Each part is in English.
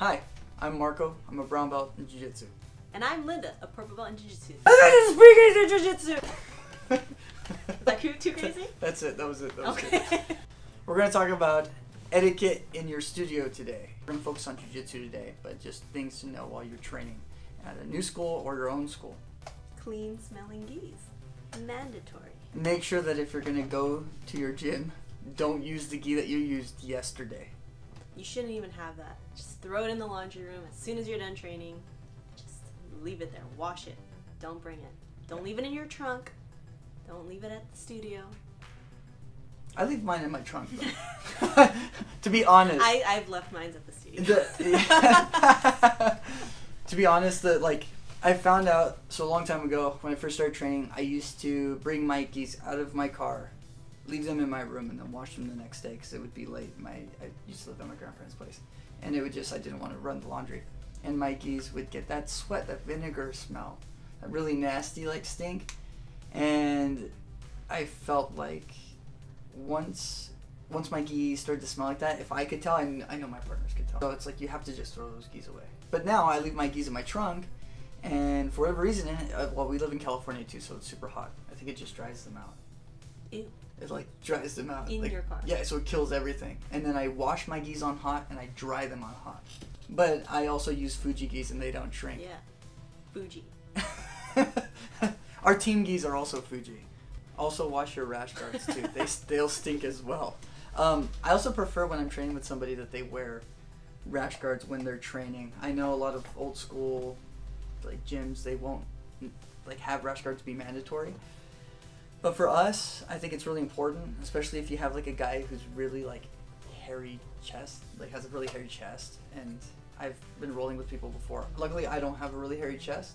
Hi, I'm Marco. I'm a brown belt in Jiu Jitsu. And I'm Lynda, a purple belt in Jiu Jitsu. Speakeasy Jiu Jitsu. Is that too crazy? That's it. That was it. That was okay. Good. We're going to talk about etiquette in your studio today. We're going to focus on Jiu Jitsu today, but just things to know while you're training at a new school or your own school. Clean smelling gis. Mandatory. Make sure that if you're going to go to your gym, don't use the gi that you used yesterday. You shouldn't even have that. Just throw it in the laundry room as soon as you're done training. Just leave it there. Wash it. Don't bring it. Don't leave it in your trunk. Don't leave it at the studio. I leave mine in my trunk, though. To be honest. I've left mine at the studio. To be honest, I found out, so a long time ago, when I first started training, I used to bring my gis out of my car, leave them in my room, and then wash them the next day, because it would be late. I used to live at my grandparents' place, and it would just, I didn't want to run the laundry. And my gis would get that sweat, that vinegar smell, that really nasty, stink. And I felt like once my gis started to smell like that, if I could tell, I know my partners could tell. So it's like you have to just throw those gis away. But now I leave my gis in my trunk, and for whatever reason, well, we live in California too, so it's super hot. I think it just dries them out. Ew. It dries them out. In your car. Yeah, so it kills everything. And then I wash my gis on hot, and I dry them on hot. But I also use Fuji gis, and they don't shrink. Yeah, Fuji. Our team gis are also Fuji. Also wash your rash guards too. They'll stink as well. I also prefer when I'm training with somebody that they wear rash guards when they're training. I know a lot of old school gyms, they won't have rash guards be mandatory. But for us, I think it's really important, especially if you have a guy who's really hairy chest, has a really hairy chest. And I've been rolling with people before. Luckily, I don't have a really hairy chest.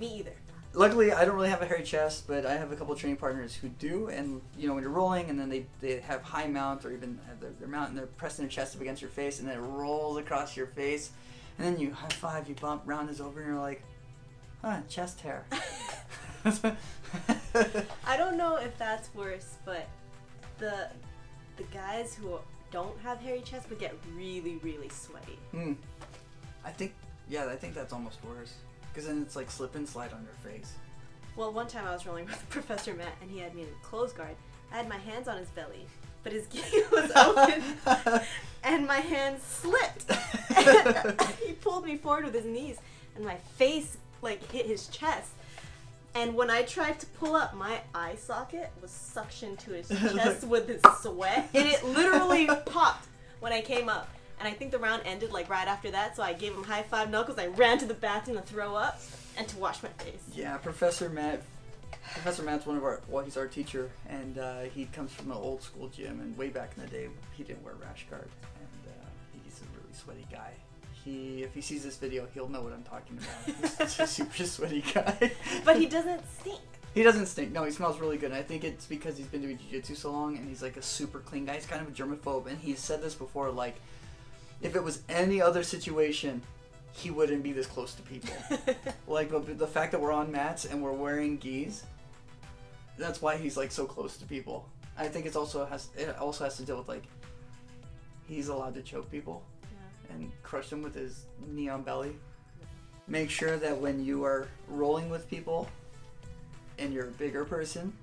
Me either. Luckily, I don't really have a hairy chest, but I have a couple of training partners who do. And when you're rolling, and then they have high mount, or even have their mount, and they're pressing their chest up against your face, and then it rolls across your face, and then you high five, you bump, round is over, and you're like, huh, chest hair. I don't know if that's worse, but the guys who don't have hairy chests would get really, really sweaty. I think that's almost worse. Because then it's slip and slide on your face. Well, one time I was rolling with Professor Matt, and he had me in a closed guard. I had my hands on his belly, but his gi was open, and my hands slipped. He pulled me forward with his knees, and my face hit his chest. And when I tried to pull up, my eye socket was suctioned to his chest with his sweat, and it literally popped when I came up. And I think the round ended right after that, so I gave him high five knuckles. I ran to the bathroom to throw up and to wash my face. Yeah, Professor Matt's he's our teacher, and he comes from an old school gym, and way back in the day, he didn't wear rash guard, and he's a really sweaty guy. If he sees this video, he'll know what I'm talking about. He's a super sweaty guy. But he doesn't stink. He doesn't stink. No, he smells really good. And I think it's because he's been doing jiu-jitsu so long, and he's a super clean guy. He's kind of a germaphobe, and he's said this before, if it was any other situation, he wouldn't be this close to people. The fact that we're on mats and we're wearing gis, that's why he's so close to people. I think it also has to deal with he's allowed to choke people and crush them with his knee on belly. Make sure that when you are rolling with people and you're a bigger person,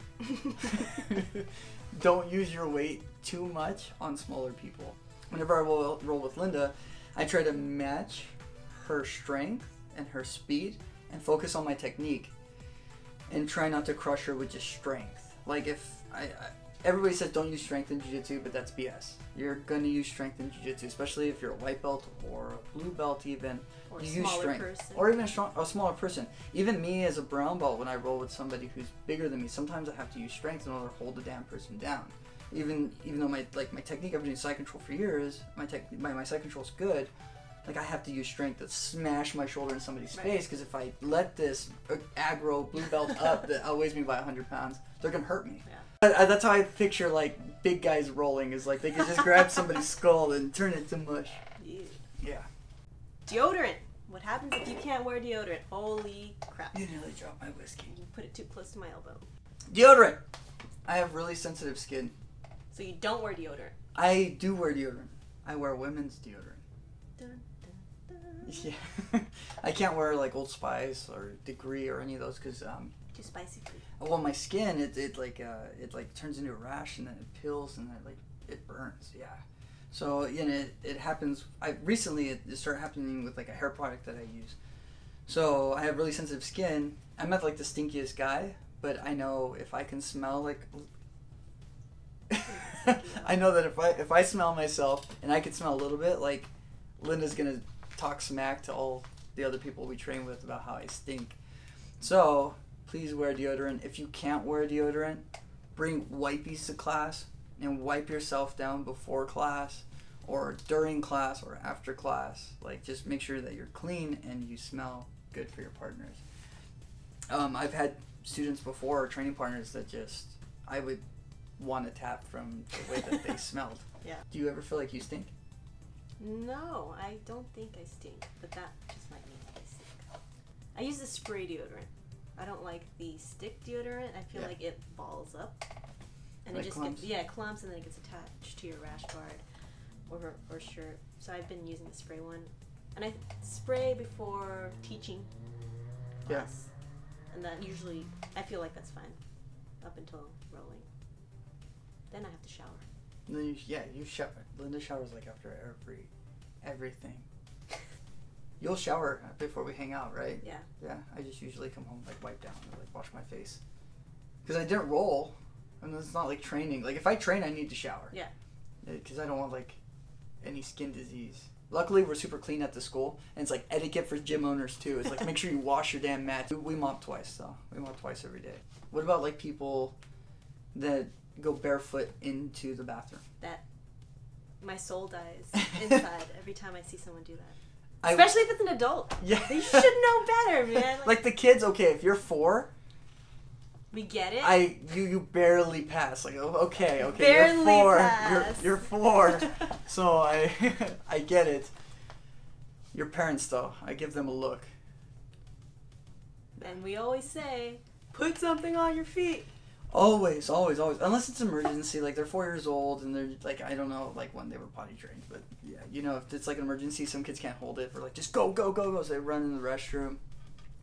don't use your weight too much on smaller people. Whenever I roll with Lynda, I try to match her strength and her speed and focus on my technique and try not to crush her with just strength. Everybody says don't use strength in Jiu-Jitsu, but that's BS. You're going to use strength in Jiu-Jitsu, especially if you're a white belt or a blue belt even. Or you use strength. Person. Or even a smaller person. Even me as a brown belt, when I roll with somebody who's bigger than me, sometimes I have to use strength in order to hold the damn person down. Even though my technique, I've been doing side control for years, my side control is good, I have to use strength to smash my shoulder in somebody's face, because if I let this aggro blue belt up that outweighs me by 100 pounds, they're going to hurt me. Yeah. That's how I picture big guys rolling, is they can just grab somebody's skull and turn it to mush. Yeah. Deodorant. What happens if you can't wear deodorant? Holy crap. You nearly dropped my whiskey. You put it too close to my elbow. Deodorant. I have really sensitive skin. So you don't wear deodorant? I do wear deodorant. I wear women's deodorant. Dun, dun, dun. Yeah. I can't wear like Old Spice or Degree or any of those because too spicy for you. well, my skin it like turns into a rash and then it peels and then it burns. Yeah. So it happens. Recently it started happening with like a hair product that I use. So I have really sensitive skin. I'm not like the stinkiest guy, but I know if I can smell like. I know that if I smell myself and I can smell a little bit, like Lynda's gonna talk smack to all the other people we train with about how I stink. So please wear deodorant. If you can't wear deodorant, bring wipies to class and wipe yourself down before class or during class or after class. Like just make sure that you're clean and you smell good for your partners. I've had students before, training partners, that just I would want to tap from the way that they smelled. Yeah. Do you ever feel like you stink? No, I don't think I stink, but that just might mean I stink. I use the spray deodorant. I don't like the stick deodorant. I feel like it balls up. And like it just clumps? gets, clumps, and then it gets attached to your rash guard or shirt. So I've been using the spray one. And I spray before teaching class. And that usually, I feel like that's fine up until rolling. Then I have to shower. And then you shower. Lynda showers like after everything. You'll shower before we hang out, right? Yeah. Yeah, I just usually come home, like wipe down and like wash my face. Because I didn't roll, and it's not like training. Like if I train, I need to shower. Yeah. Because I don't want like any skin disease. Luckily, we're super clean at the school, and it's like etiquette for gym owners too. It's like make sure you wash your damn mat. We mop twice, though. We mop twice every day. What about like people that go barefoot into the bathroom? That my soul dies inside every time I see someone do that. Especially if it's an adult. Yeah. They should know better, man. Like the kids, okay, if you're 4, we get it. You barely pass. Like okay, barely you're 4. Pass. You're 4. So I get it. Your parents though, I give them a look. And we always say, put something on your feet. Always. Unless it's emergency, like they're 4 years old and they're like, I don't know, like when they were potty trained, but yeah, if it's like an emergency, some kids can't hold it. We're like, just go, so they run in the restroom.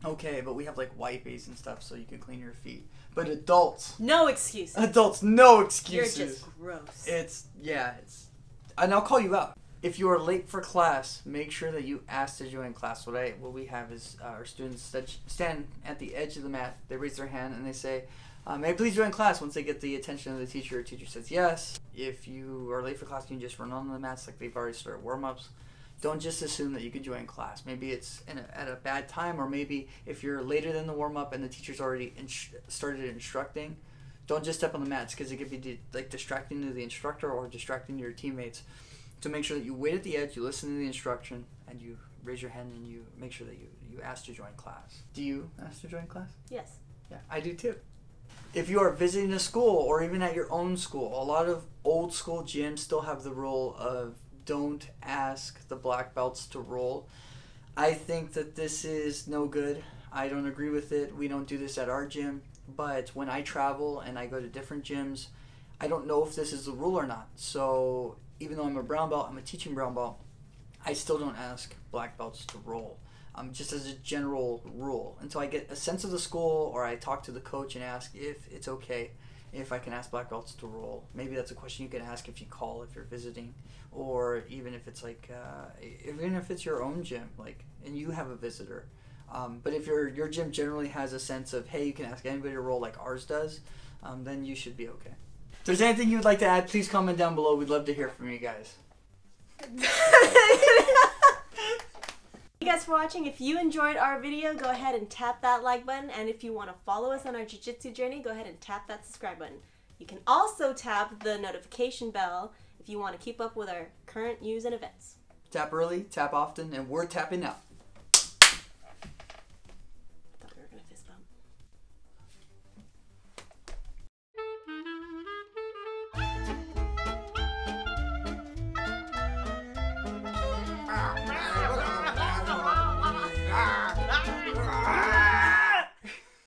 Okay, but we have like wipies and stuff so you can clean your feet. But adults, no excuses. Adults, no excuses. You're just gross. It's and I'll call you out. If you are late for class, make sure that you ask to join class. What we have is our students stand at the edge of the mat. They raise their hand and they say, may I please join class? Once they get the attention of the teacher says yes. If you are late for class, you can just run on the mats like they've already started warm-ups. Don't just assume that you can join class. Maybe it's at a bad time, or maybe if you're later than the warm-up and the teacher's already started instructing, don't just step on the mats because it could be like distracting to the instructor or distracting to your teammates. So make sure that you wait at the edge, you listen to the instruction, and you raise your hand and you make sure that you ask to join class. Do you ask to join class? Yes. Yeah, I do too. If you are visiting a school or even at your own school, a lot of old school gyms still have the rule of don't ask the black belts to roll. I think that this is no good. I don't agree with it. We don't do this at our gym. But when I travel and I go to different gyms, I don't know if this is the rule or not. So even though I'm a brown belt, I'm a teaching brown belt, I still don't ask black belts to roll. Just as a general rule, until I get a sense of the school or I talk to the coach and ask if it's okay if I can ask black belts to roll. Maybe that's a question you can ask if you call, if you're visiting, or even if it's like even if it's your own gym, like, and you have a visitor. But if your gym generally has a sense of, hey, you can ask anybody to roll like ours does, then you should be okay. If there's anything you would like to add, please comment down below. We'd love to hear from you guys. Thank you guys for watching. If you enjoyed our video, go ahead and tap that like button, and if you want to follow us on our jiu-jitsu journey, go ahead and tap that subscribe button. You can also tap the notification bell if you want to keep up with our current news and events. Tap early, tap often, and we're tapping out.